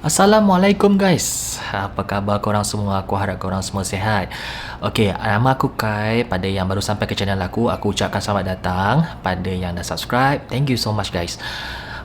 Assalamualaikum guys. Apa khabar korang semua? Aku harap korang semua sihat. Okey, nama aku Kai. Pada yang baru sampai ke channel aku ucapkan selamat datang. Pada yang dah subscribe, thank you so much guys.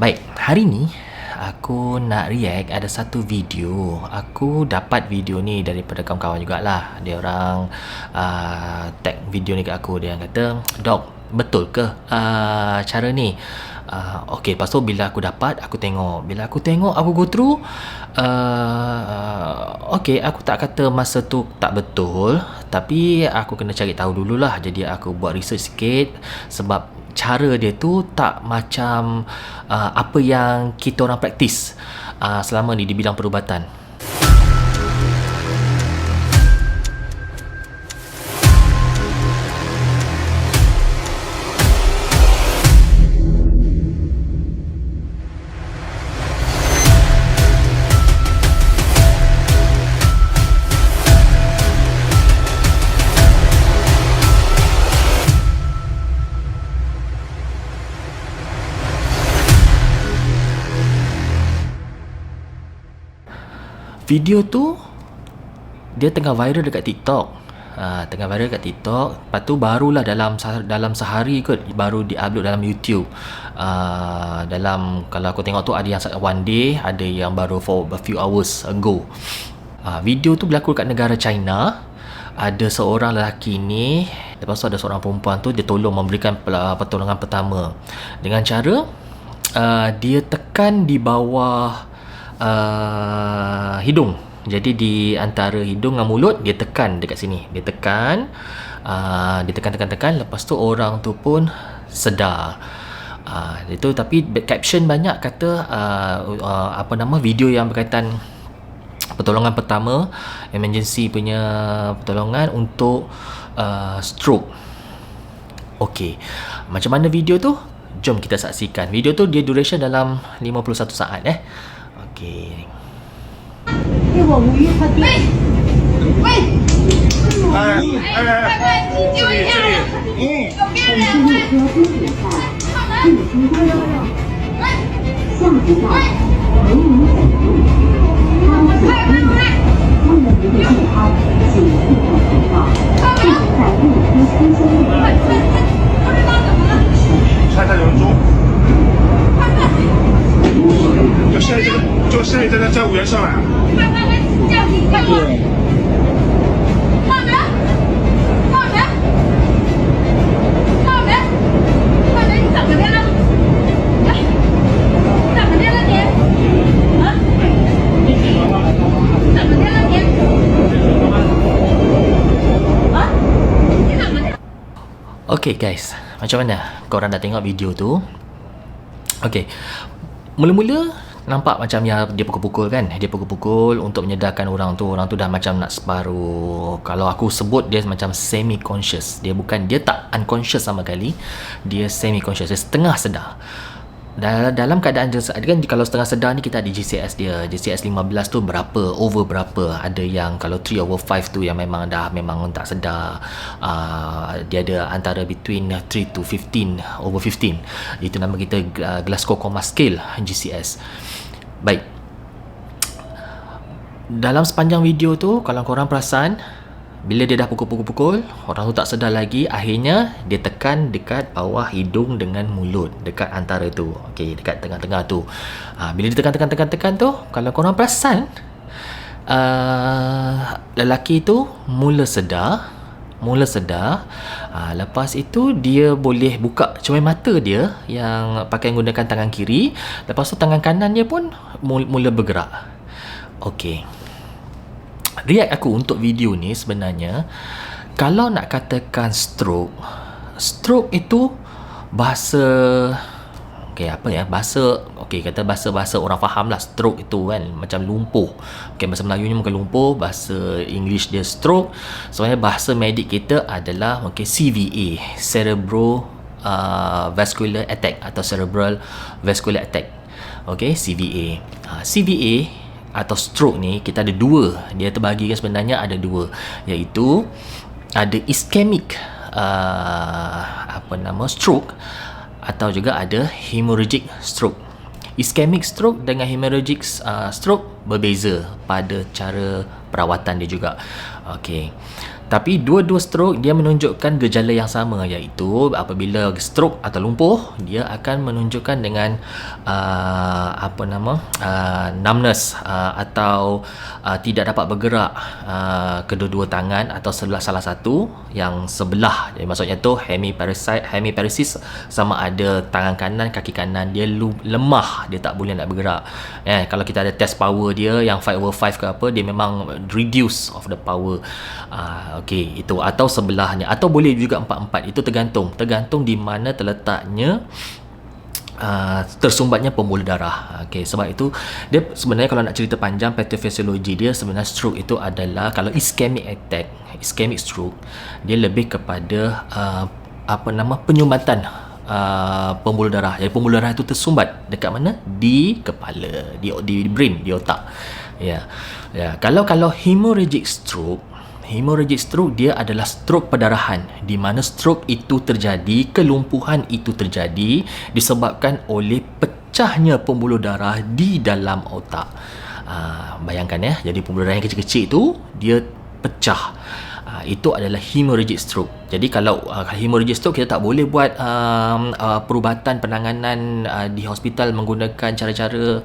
Baik, hari ni aku nak react ada satu video. Aku dapat video ni daripada kawan-kawan jugalah. Dia orang tag video ni kat aku. Dia yang kata, "Dok, betul ke cara ni?" Okay, lepas tu bila aku dapat, aku tengok. Bila aku tengok, aku go through. Okay, aku tak kata masa tu tak betul, tapi aku kena cari tahu dululah. Jadi aku buat research sikit. Sebab cara dia tu tak macam apa yang kita orang praktis selama ni di bidang perubatan. Video tu dia tengah viral dekat TikTok. Lepas tu barulah dalam sehari kot baru di-upload dalam YouTube. Kalau aku tengok tu ada yang one day, ada yang baru for a few hours ago. Video tu berlaku kat negara China. Ada seorang lelaki ni, lepas tu ada seorang perempuan tu, dia tolong memberikan pertolongan pertama dengan cara dia tekan di bawah hidung. Jadi di antara hidung dengan mulut, dia tekan dekat sini. Dia tekan, lepas tu orang tu pun sedar. Itu, tapi caption banyak kata video yang berkaitan pertolongan pertama, emergency punya pertolongan untuk stroke. Okey, macam mana video tu? Jom kita saksikan. Video tu dia duration dalam 51 saat Okey. 给我无语快点！喂！哎，这里，本次列车终点站运输中站，下一站梅林北路。高速公路，为了您的健康，请佩戴口罩，不能在列车车厢内。下人中。就下一站的站务员上来。对。Okay guys, macam mana korang dah tengok video tu? Okay, mula-mula nampak macam dia pukul-pukul kan. Dia pukul-pukul untuk menyedarkan orang tu. Orang tu dah macam nak separuh, kalau aku sebut dia macam semi-conscious. Dia tak unconscious sama kali. Dia semi-conscious, dia setengah sedar. Dalam keadaan dia kan, kalau setengah sedar ni kita ada GCS dia. GCS 15 tu berapa, over berapa. Ada yang kalau 3/5 tu yang memang tak sedar. Dia ada antara between 3 to 15 over 15. Itu nama kita Glasgow Coma Scale, GCS. Baik, dalam sepanjang video tu kalau korang perasan, bila dia dah pukul-pukul, orang tu tak sedar lagi. Akhirnya dia tekan dekat bawah hidung dengan mulut, dekat antara tu. Okey, dekat tengah-tengah tu. Bila dia tekan tu, kalau korang perasan, lelaki tu mula sedar. Lepas itu dia boleh buka cermin mata dia yang pakai menggunakan tangan kiri. Lepas tu tangan kanan dia pun mula bergerak. Okey, react aku untuk video ni sebenarnya, kalau nak katakan stroke itu bahasa bahasa orang faham lah. Stroke itu kan macam lumpuh. Bahasa Melayunya mungkin lumpuh, bahasa English dia stroke. Sebenarnya bahasa medik kita adalah CVA, Cerebral Vascular Attack atau Cerebral Vascular Attack. CVA. CVA atau stroke ni kita ada dua. Dia terbahagikan sebenarnya ada dua, iaitu ada ischemic stroke atau juga ada hemorrhagic stroke. Ischemic stroke dengan hemorrhagic stroke berbeza pada cara perawatan dia juga. Okey. Tapi dua-dua stroke dia menunjukkan gejala yang sama, iaitu apabila stroke atau lumpuh, dia akan menunjukkan dengan numbness atau tidak dapat bergerak kedua-dua tangan atau salah satu yang sebelah. Jadi maksudnya tu hemiparesis, sama ada tangan kanan, kaki kanan dia lemah, dia tak boleh nak bergerak. Kalau kita ada test power dia yang 5/5 ke apa, dia memang reduce of the power. Okey, itu atau sebelahnya, atau boleh juga 4/4. Itu tergantung di mana terletaknya tersumbatnya pembuluh darah. Okey, sebab itu dia sebenarnya kalau nak cerita panjang pathofisiologi dia, sebenarnya stroke itu adalah, kalau ischemic stroke, dia lebih kepada penyumbatan pembuluh darah. Jadi pembuluh darah itu tersumbat dekat mana? Di kepala, di brain, di otak. Ya. Kalau hemorrhagic stroke dia adalah stroke perdarahan, di mana stroke itu terjadi, kelumpuhan itu terjadi disebabkan oleh pecahnya pembuluh darah di dalam otak. Bayangkan jadi pembuluh darah yang kecil-kecil itu dia pecah. Itu adalah hemorrhagic stroke. Jadi kalau hemorrhagic stroke, kita tak boleh buat perubatan penanganan di hospital menggunakan cara-cara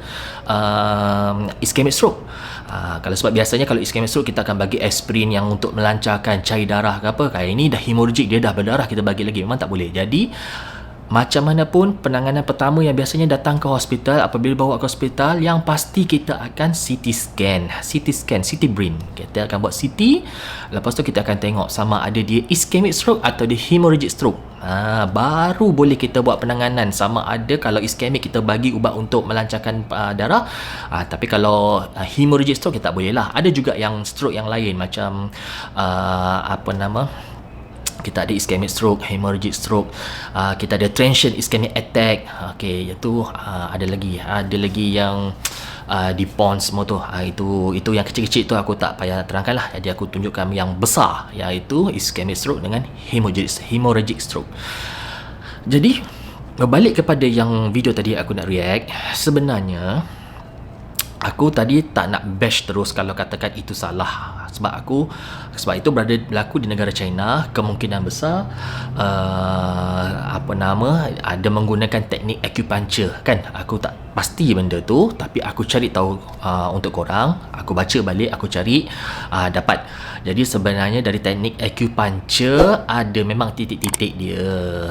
ischemic stroke. Kalau sebab biasanya kalau ischemic stroke kita akan bagi aspirin yang untuk melancarkan cair darah ke apa. Kali ini dah hemorrhagic, dia dah berdarah, kita bagi lagi, memang tak boleh. Jadi macam mana pun penanganan pertama yang biasanya datang ke hospital, apabila bawa ke hospital, yang pasti kita akan CT brain. Kita akan buat CT, lepas tu kita akan tengok sama ada dia ischemic stroke atau dia hemorrhagic stroke. Baru boleh kita buat penanganan. Sama ada kalau ischemic kita bagi ubat untuk melancarkan darah, tapi kalau hemorrhagic stroke kita tak boleh lah. Ada juga yang stroke yang lain macam kita ada ischemic stroke, hemorrhagic stroke, kita ada transient ischemic attack. Okey, iaitu ada lagi yang di pons semua tu. Itu yang kecil-kecil tu aku tak payah terangkan lah. Jadi aku tunjukkan yang besar, iaitu ischemic stroke dengan hemorrhagic stroke. Jadi berbalik kepada yang video tadi aku nak react, sebenarnya aku tadi tak nak bash terus kalau katakan itu salah. Sebab itu berlaku di negara China, kemungkinan besar ada menggunakan teknik acupuncture kan. Aku tak pasti benda tu, tapi aku cari tahu untuk korang. Aku baca balik, aku cari, dapat. Jadi sebenarnya dari teknik acupuncture ada memang titik-titik dia.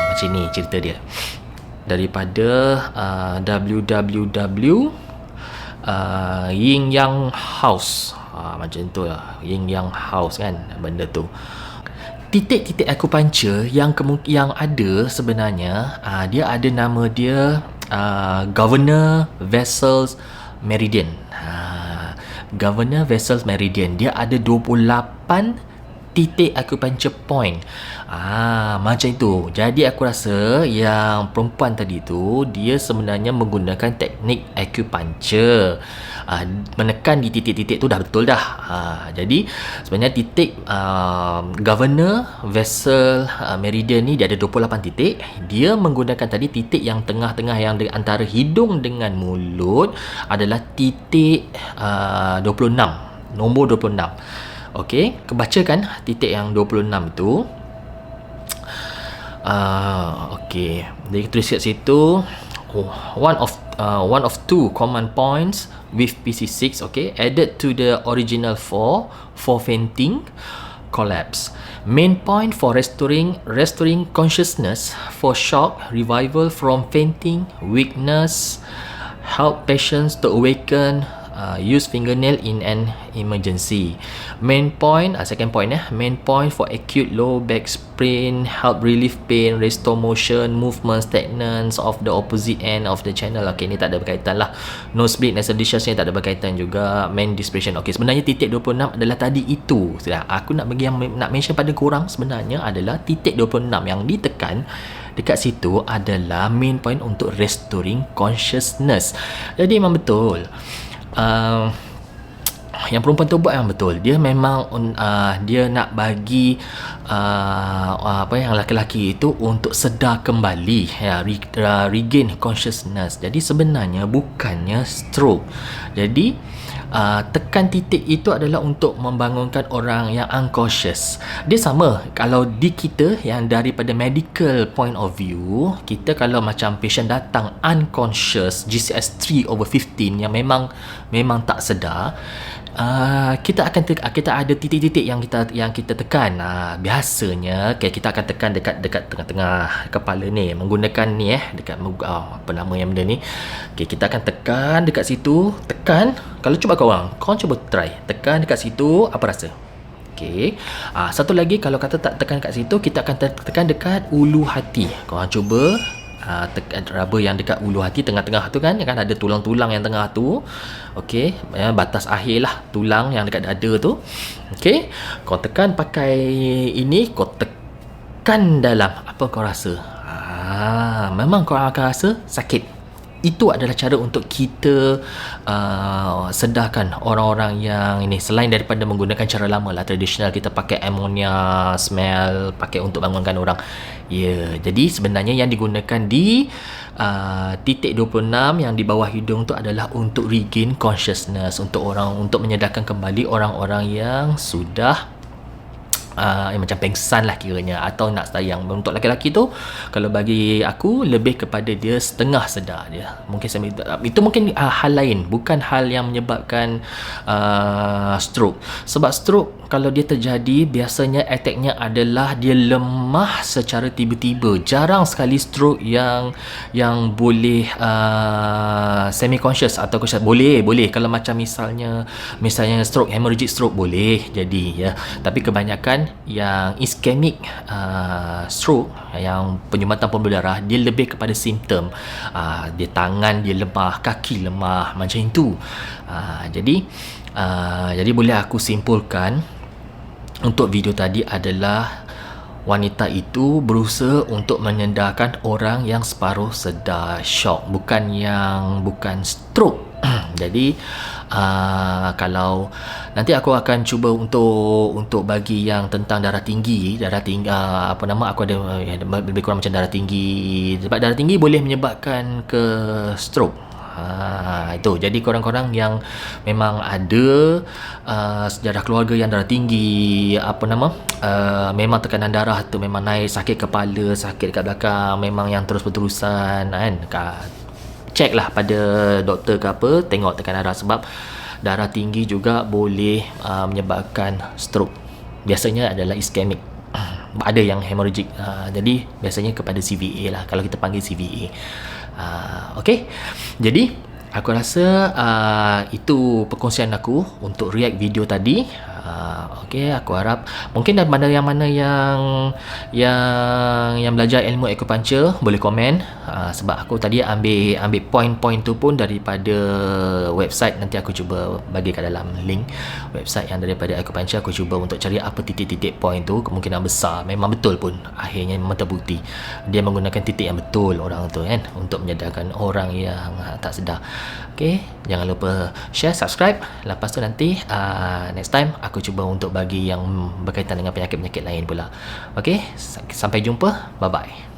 Macam ni cerita dia. Daripada www Yin Yang House, macam tu lah, Yin Yang House kan benda tu. Titik-titik acupuncture yang ada sebenarnya, dia ada nama dia Governor Vessels Meridian. Governor Vessels Meridian, dia ada 28 titik acupuncture point. Macam itu. Jadi aku rasa yang perempuan tadi tu, dia sebenarnya menggunakan teknik acupuncture, menekan di titik-titik tu dah betul dah. Jadi sebenarnya titik Governor Vessel Meridian ni dia ada 28 titik. Dia menggunakan tadi titik yang tengah-tengah yang antara hidung dengan mulut adalah titik 26, nombor 26. Okey, kebacakan titik yang 26 tu. Okey, jadi tulis kat situ, one of two common points with PC6, okay, added to the original 4 for fainting, collapse. Main point for restoring consciousness, for shock, revival from fainting, weakness, help patients to awaken, use fingernail in an emergency. Main point, second point main point for acute low back sprain, help relieve pain, restore motion, movement, stagnance of the opposite end of the channel. Okay, ni tak ada berkaitan lah. Nosebleed, nasal discharge ni tak ada berkaitan juga. Main dispersion. Okay, sebenarnya titik 26 adalah tadi itu. Aku nak bagi yang nak mention pada korang sebenarnya adalah titik 26 yang ditekan dekat situ adalah main point untuk restoring consciousness. Jadi memang betul. Yang perempuan tu buat yang betul. Dia memang dia nak bagi apa yang lelaki itu untuk sedar kembali, ya, regain consciousness. Jadi sebenarnya bukannya stroke. Jadi tekan titik itu adalah untuk membangunkan orang yang unconscious. Dia sama kalau di kita yang daripada medical point of view, kita kalau macam patient datang unconscious, GCS 3/15 yang memang tak sedar, kita ada titik-titik yang kita tekan. Biasanya kita akan tekan dekat tengah-tengah kepala ni menggunakan ni dekat apa nama yang benda ni. Kita akan tekan dekat situ, tekan. Kalau cuba korang cuba try tekan dekat situ, apa rasa? Satu lagi, kalau kata tak tekan dekat situ, kita akan tekan dekat ulu hati. Korang cuba tekan raba yang dekat ulu hati, tengah-tengah tu kan ada tulang-tulang yang tengah tu. Batas akhir lah tulang yang dekat dada tu. Kau tekan pakai ini, kau tekan dalam. Apa kau rasa? Memang kau akan rasa sakit. Itu adalah cara untuk kita sedarkan orang-orang yang ini, selain daripada menggunakan cara lama lah, tradisional, kita pakai ammonia smell, pakai untuk bangunkan orang. Jadi sebenarnya yang digunakan di titik 26 yang di bawah hidung tu adalah untuk regain consciousness, untuk menyedarkan kembali orang-orang yang sudah macam pengsan lah kiranya, atau nak sayang. Untuk lelaki tu, kalau bagi aku, lebih kepada dia setengah sedar dia. Mungkin itu mungkin hal lain, bukan hal yang menyebabkan stroke. Sebab stroke kalau dia terjadi, biasanya attacknya adalah dia lemah secara tiba-tiba. Jarang sekali stroke yang boleh semi conscious atau conscious. Boleh kalau macam misalnya stroke, hemorrhagic stroke boleh jadi, ya. Tapi kebanyakan yang ischemic stroke, yang penyumbatan pembuluh darah, dia lebih kepada simptom. Dia tangan dia lemah, kaki lemah, macam itu. Jadi boleh aku simpulkan untuk video tadi adalah wanita itu berusaha untuk menyedarkan orang yang separuh sedar, shock, bukan stroke. Jadi kalau nanti aku akan cuba untuk bagi yang tentang darah tinggi, aku ada lebih kurang macam darah tinggi. Sebab darah tinggi boleh menyebabkan ke stroke. Itu. Jadi korang-korang yang memang ada sejarah keluarga yang darah tinggi, memang tekanan darah tu memang naik, sakit kepala, sakit dekat belakang, memang yang terus berterusan kan, check lah pada doktor ke apa, tengok tekanan darah. Sebab darah tinggi juga boleh menyebabkan stroke. Biasanya adalah ischemic, ada yang hemorrhagic. Jadi biasanya kepada CVA lah, kalau kita panggil CVA. Jadi aku rasa itu perkongsian aku untuk react video tadi. Aku harap mungkin dari mana yang belajar ilmu acupuncture boleh komen, sebab aku tadi ambil poin-poin tu pun daripada website. Nanti aku cuba bagi kat dalam link website yang daripada acupuncture. Aku cuba untuk cari apa titik-titik poin tu. Kemungkinan besar memang betul pun, akhirnya memang terbukti dia menggunakan titik yang betul orang tu kan, untuk menyedarkan orang yang tak sedar. Jangan lupa share, subscribe. Lepas tu nanti next time aku cuba untuk bagi yang berkaitan dengan penyakit-penyakit lain pula. Sampai jumpa. Bye bye.